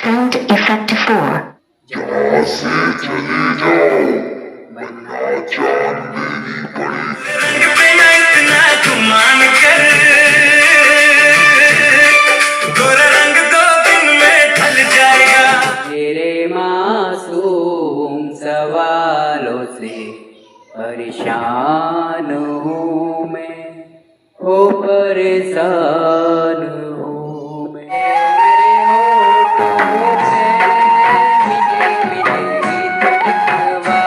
Sound effect 4. यहाँ से चले जाओ वरना जान लेनी पड़ेगी। रंग पे ना इतना गुमान कर, गोरा रंग 2 दिन में ढल जाएगा। तेरे मासूम सवालों से परेशान हूँ मैं, हो परेशान हूँ मैं। मेरे होठों पे मिली मिली तकवा।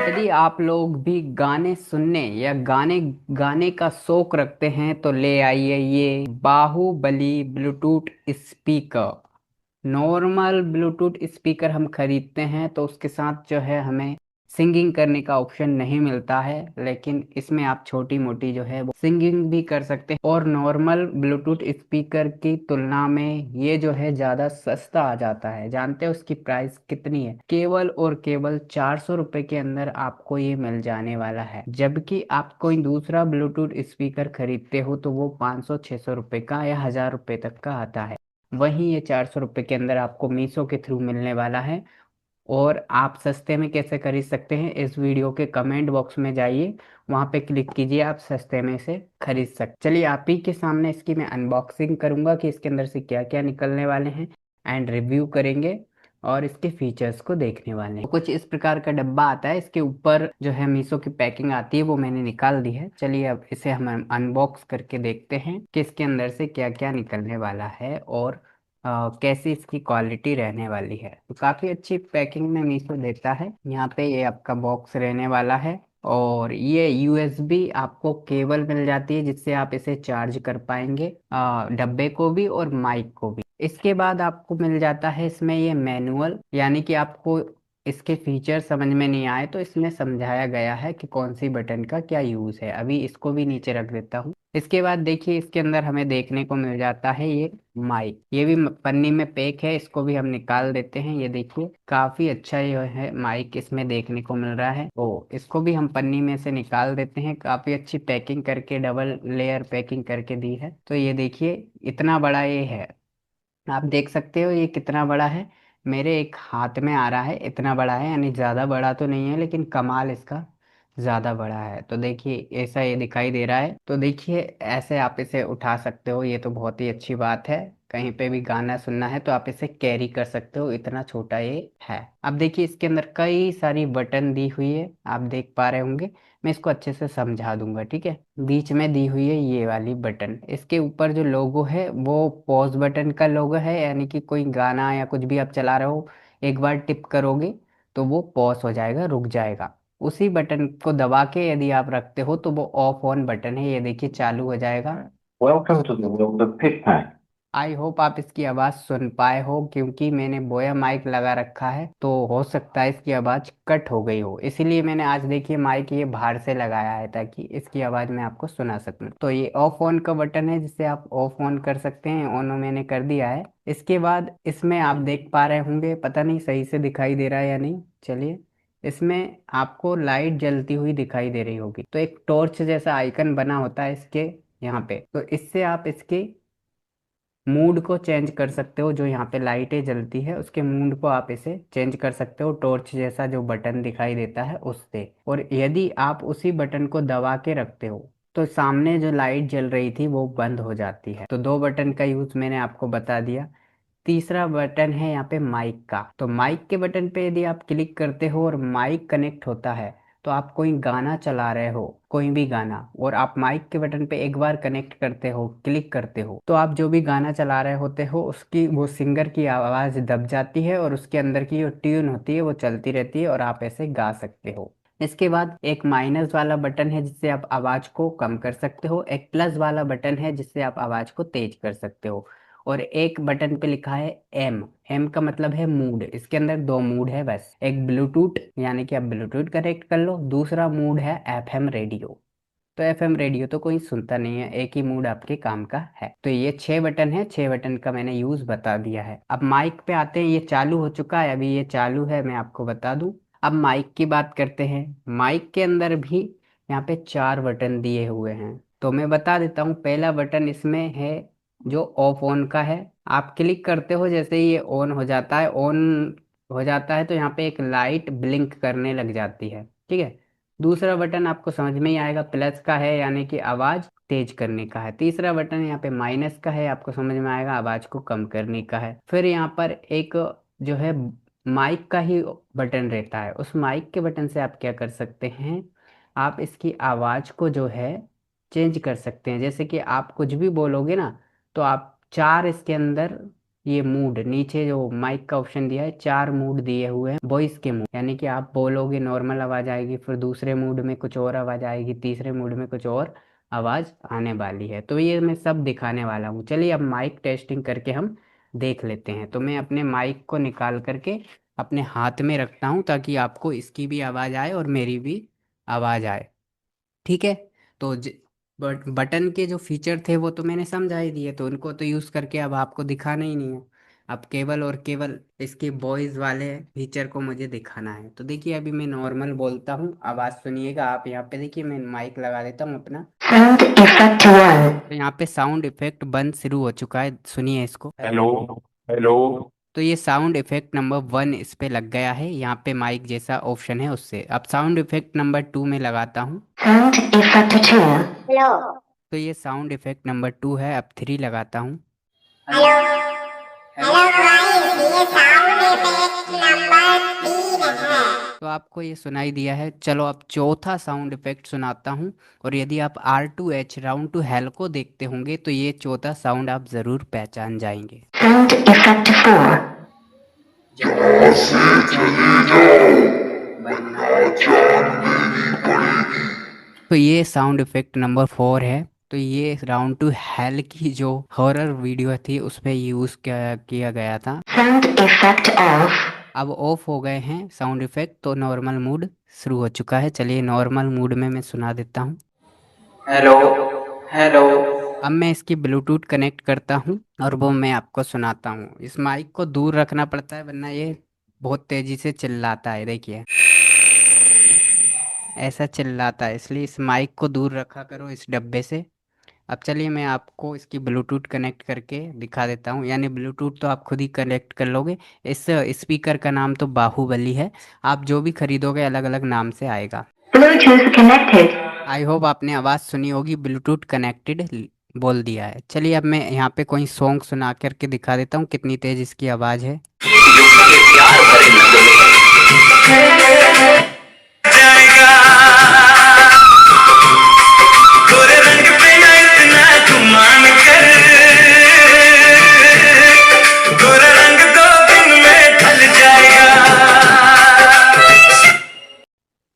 यदि आप लोग भी गाने सुनने या गाने गाने का शौक रखते हैं तो ले आइए ये Baahubali Bluetooth speaker. Normal Bluetooth speaker हम खरीदते हैं तो उसके साथ जो है हमें सिंगिंग करने का ऑप्शन नहीं मिलता है, लेकिन इसमें आप छोटी मोटी जो है वो सिंगिंग भी कर सकते हैं और नॉर्मल ब्लूटूथ स्पीकर की तुलना में ये जो है ज़्यादा सस्ता आ जाता है। जानते हो उसकी प्राइस कितनी है? केवल और केवल 400 रुपये के अंदर आपको ये मिल जाने वाला है। जबकि आप कोई दूसरा ब्लूटूथ स्पीकर खरीदते हो तो वो 500-600 रुपये का या 1000 रुपये तक का आता है। वहीं ये 400 रुपये के अंदर आपको मीशो के थ्रू मिलने वाला है। और आप सस्ते में कैसे खरीद सकते हैं, इस वीडियो के कमेंट बॉक्स में जाइए, वहाँ पे क्लिक कीजिए, आप सस्ते में से खरीद सकते। चलिए आप ही के सामने इसकी मैं अनबॉक्सिंग करूँगा कि इसके अंदर से क्या क्या निकलने वाले हैं एंड रिव्यू करेंगे और इसके फीचर्स को देखने वाले हैं। तो कुछ इस प्रकार का डब्बा आता है, इसके ऊपर जो है मीशो की पैकिंग आती है वो मैंने निकाल दी है। चलिए अब इसे हम अनबॉक्स करके देखते हैं कि इसके अंदर से क्या क्या निकलने वाला है और कैसी इसकी क्वालिटी रहने वाली है। तो काफ़ी अच्छी पैकिंग में मीशो देता है। यहाँ पे ये आपका बॉक्स रहने वाला है और ये यूएसबी आपको केबल मिल जाती है जिससे आप इसे चार्ज कर पाएंगे, डब्बे को भी और माइक को भी। इसके बाद आपको मिल जाता है इसमें ये मैनुअल, यानी कि आपको इसके फीचर समझ में नहीं आए तो इसमें समझाया गया है कि कौन सी बटन का क्या यूज़ है। अभी इसको भी नीचे रख देता हूँ। इसके बाद देखिए इसके अंदर हमें देखने को मिल जाता है ये माइक। ये भी पन्नी में पैक है, इसको भी हम निकाल देते हैं। ये देखिए काफी अच्छा ये है माइक इसमें देखने को मिल रहा है। ओ इसको भी हम पन्नी में से निकाल देते हैं। काफी अच्छी पैकिंग करके, डबल लेयर पैकिंग करके दी है। तो ये देखिए इतना बड़ा ये है, आप देख सकते हो ये कितना बड़ा है। मेरे एक हाथ में आ रहा है, इतना बड़ा है, यानी ज़्यादा बड़ा तो नहीं है लेकिन कमाल इसका ज़्यादा बड़ा है। तो देखिए ऐसा ये दिखाई दे रहा है। तो देखिए ऐसे आप इसे उठा सकते हो, ये तो बहुत ही अच्छी बात है। कहीं पे भी गाना सुनना है तो आप इसे कैरी कर सकते हो, इतना छोटा ये है। अब देखिए इसके अंदर कई सारी बटन दी हुई है, आप देख पा रहे होंगे। मैं इसको अच्छे से समझा दूंगा, ठीक है। बीच में दी हुई है ये वाली बटन, इसके ऊपर जो लोगो है वो पॉज बटन का लोगो है, यानी कि कोई गाना या कुछ भी आप चला रहे हो, एक बार टिप करोगे तो वो पॉज हो जाएगा, रुक जाएगा। उसी बटन को दबा के यदि आप रखते हो तो वो ऑफ ऑन बटन है, ये देखिए चालू हो जाएगा। Welcome to the world of PicPack. I hope आप इसकी आवाज़ सुन पाए हो, क्योंकि मैंने बोया माइक लगा रखा है तो हो सकता है इसकी आवाज़ कट हो गई हो, इसीलिए मैंने आज देखिए माइक ये बाहर से लगाया है ताकि इसकी आवाज़ मैं आपको सुना सकूं। तो ये ऑफ ऑन का बटन है जिससे आप ऑफ ऑन कर सकते हैं, ऑन मैंने कर दिया है। इसके बाद इसमें आप देख पा रहे होंगे, पता नहीं सही से दिखाई दे रहा है या नहीं, चलिए इसमें आपको लाइट जलती हुई दिखाई दे रही होगी। तो एक टॉर्च जैसा आइकन बना होता है इसके यहाँ पे, तो इससे आप इसके मूड को चेंज कर सकते हो। जो यहाँ पे लाइटें जलती है उसके मूड को आप इसे चेंज कर सकते हो, टॉर्च जैसा जो बटन दिखाई देता है उससे। और यदि आप उसी बटन को दबा के रखते हो तो सामने जो लाइट जल रही थी वो बंद हो जाती है। तो दो बटन का यूज़ मैंने आपको बता दिया। तीसरा बटन है यहाँ पे माइक का। तो माइक के बटन पे यदि आप क्लिक करते हो और माइक कनेक्ट होता है, तो आप कोई गाना चला रहे हो, कोई भी गाना, और आप माइक के बटन पे एक बार कनेक्ट करते हो, क्लिक करते हो, तो आप जो भी गाना चला रहे होते हो उसकी वो सिंगर की आवाज़ दब जाती है और उसके अंदर की जो ट्यून होती है वो चलती रहती है और आप ऐसे गा सकते हो। इसके बाद एक माइनस वाला बटन है जिससे आप आवाज़ को कम कर सकते हो, एक प्लस वाला बटन है जिससे आप आवाज़ को तेज कर सकते हो, और एक बटन पे लिखा है एम। एम का मतलब है मूड। इसके अंदर दो मूड है बस, एक ब्लूटूथ यानी कि आप ब्लूटूथ कनेक्ट कर लो, दूसरा मूड है एफएम रेडियो। तो एफएम रेडियो तो कोई सुनता नहीं है, एक ही मूड आपके काम का है। तो ये 6 बटन है, 6 बटन का मैंने यूज बता दिया है। अब माइक पे आते हैं, ये चालू हो चुका है, अभी ये चालू है, मैं आपको बता दूं। अब माइक की बात करते हैं। माइक के अंदर भी यहाँ पे 4 बटन दिए हुए हैं, तो मैं बता देता हूँ। पहला बटन इसमें है जो ऑफ ऑन का है, आप क्लिक करते हो, जैसे ही ये ऑन हो जाता है, ऑन हो जाता है तो यहाँ पे एक लाइट ब्लिंक करने लग जाती है। ठीक है। दूसरा बटन आपको समझ में ही आएगा, प्लस का है यानी कि आवाज़ तेज करने का है। तीसरा बटन यहाँ पे माइनस का है, आपको समझ में आएगा आवाज़ को कम करने का है। फिर यहाँ पर एक जो है माइक का ही बटन रहता है, उस माइक के बटन से आप क्या कर सकते हैं, आप इसकी आवाज़ को जो है चेंज कर सकते हैं। जैसे कि आप कुछ भी बोलोगे ना, तो आप चार इसके अंदर ये मूड, नीचे जो माइक का ऑप्शन दिया है, चार मूड दिए हुए हैं वॉइस के मूड, यानी कि आप बोलोगे नॉर्मल आवाज़ आएगी, फिर दूसरे मूड में कुछ और आवाज़ आएगी, तीसरे मूड में कुछ और आवाज़ आने वाली है। तो ये मैं सब दिखाने वाला हूँ। चलिए अब माइक टेस्टिंग करके हम देख लेते हैं। तो मैं अपने माइक को निकाल करके अपने हाथ में रखता हूँ, ताकि आपको इसकी भी आवाज़ आए और मेरी भी आवाज़ आए। ठीक है। तो बटन के जो फीचर थे वो तो मैंने समझा ही दिए, तो उनको तो यूज़ करके अब आपको दिखाना ही नहीं है। अब केवल और केवल इसके वॉइस वाले फीचर को मुझे दिखाना है। तो देखिए अभी मैं नॉर्मल बोलता हूँ, आवाज़ सुनिएगा आप। यहाँ पे देखिए मैं माइक लगा देता हूँ अपना। Sound effect 1. तो यहाँ पे साउंड इफेक्ट बंद शुरू हो चुका है, सुनिए इसको। Hello, hello. तो ये साउंड इफेक्ट नंबर 1 इस पे लग गया है, यहाँ पे माइक जैसा ऑप्शन है उससे। अब साउंड इफेक्ट नंबर 2 में लगाता हूँ। Sound effect 2. तो ये साउंड इफेक्ट नंबर 2 है। अब 3 लगाता हूँ। तो आपको ये सुनाई दिया है। चलो अब चौथा साउंड इफेक्ट सुनाता हूँ। और यदि आप R2H राउंड टू हेल को देखते होंगे तो ये चौथा साउंड आप ज़रूर पहचान जाएंगे। Sound effect 4. तो ये साउंड इफेक्ट नंबर 4 है। तो ये राउंड टू हेल की जो हॉरर वीडियो थी उस पर यूज़ किया गया था। Sound effect off. अब ऑफ हो गए हैं साउंड इफेक्ट, तो नॉर्मल मूड शुरू हो चुका है। चलिए नॉर्मल मूड में मैं सुना देता हूँ। Hello hello. अब मैं इसकी ब्लूटूथ कनेक्ट करता हूँ और वो मैं आपको सुनाता हूँ। इस माइक को दूर रखना पड़ता है वरना ये बहुत तेज़ी से चिल्लाता है। देखिए ऐसा चिल्लाता है, इसलिए इस माइक को दूर रखा करो इस डब्बे से। अब चलिए मैं आपको इसकी ब्लूटूथ कनेक्ट करके दिखा देता हूँ, यानी ब्लूटूथ तो आप खुद ही कनेक्ट कर लोगे। इस स्पीकर का नाम तो बाहुबली है, आप जो भी खरीदोगे अलग अलग नाम से आएगा। Bluetooth connected. आई होप आपने आवाज़ सुनी होगी, ब्लूटूथ कनेक्टेड बोल दिया है। चलिए अब मैं यहाँ पे कोई सॉन्ग सुना करके दिखा देता हूँ कितनी तेज़ इसकी आवाज़ है। गोरे रंग पे ना इतना गुमान कर, गोरा रंग 2 दिन में ढल जाएगा।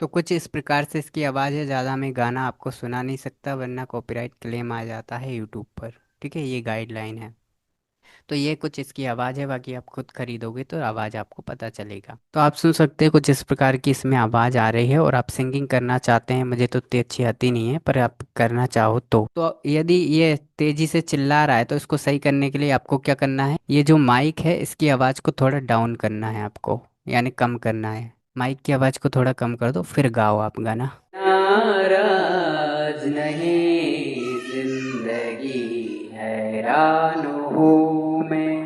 तो कुछ इस प्रकार से इसकी आवाज़ है। ज़्यादा मैं गाना आपको सुना नहीं सकता वरना कॉपीराइट क्लेम आ जाता है यूट्यूब पर। ठीक है, ये गाइडलाइन है। तो ये कुछ इसकी आवाज़ है, बाकी आप खुद खरीदोगे तो आवाज़ आपको पता चलेगा। तो आप सुन सकते हैं कुछ इस प्रकार की इसमें आवाज़ आ रही है। और आप सिंगिंग करना चाहते हैं, मुझे तो इतनी अच्छी आती नहीं है, पर आप करना चाहो तो यदि ये तेज़ी से चिल्ला रहा है तो इसको सही करने के लिए आपको क्या करना है, ये जो माइक है इसकी आवाज़ को थोड़ा डाउन करना है आपको, यानी कम करना है। माइक की आवाज़ को थोड़ा कम कर दो, फिर गाओ आप गाना। नाराज नहीं जिंदगी हैरान हूँ मैं,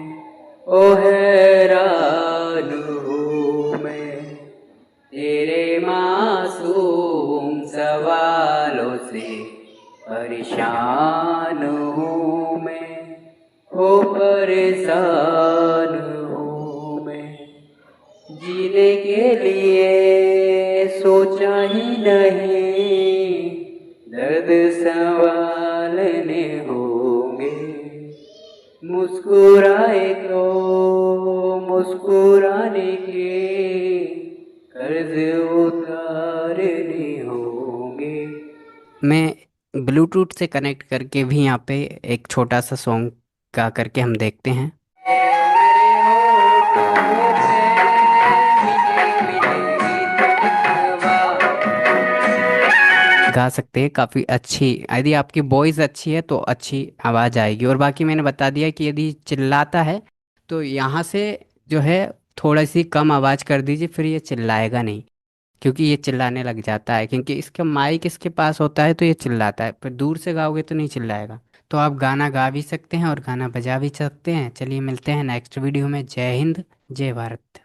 ओ हैरान हूँ मैं, तेरे मासूम सवालों से परेशान हूँ मैं, ओ परेशान हूँ मैं, जीने के लिए सोचा ही नहीं, दर्द संभालने होंगे, मुस्कुराए तो मुस्कुराने के कर्ज उतारने होंगे। मैं ब्लूटूथ से कनेक्ट करके भी यहाँ पे एक छोटा सा सॉन्ग गा करके हम देखते हैं। गा सकते हैं, काफ़ी अच्छी, यदि आपकी वॉइस अच्छी है तो अच्छी आवाज़ आएगी। और बाकी मैंने बता दिया कि यदि चिल्लाता है तो यहाँ से जो है थोड़ा सी कम आवाज़ कर दीजिए, फिर ये चिल्लाएगा नहीं, क्योंकि ये चिल्लाने लग जाता है, क्योंकि इसका माइक इसके पास होता है तो ये चिल्लाता है। फिर दूर से गाओगे तो नहीं चिल्लाएगा। तो आप गाना गा भी सकते हैं और गाना बजा भी सकते हैं। चलिए मिलते हैं नेक्स्ट वीडियो में। जय हिंद, जय भारत।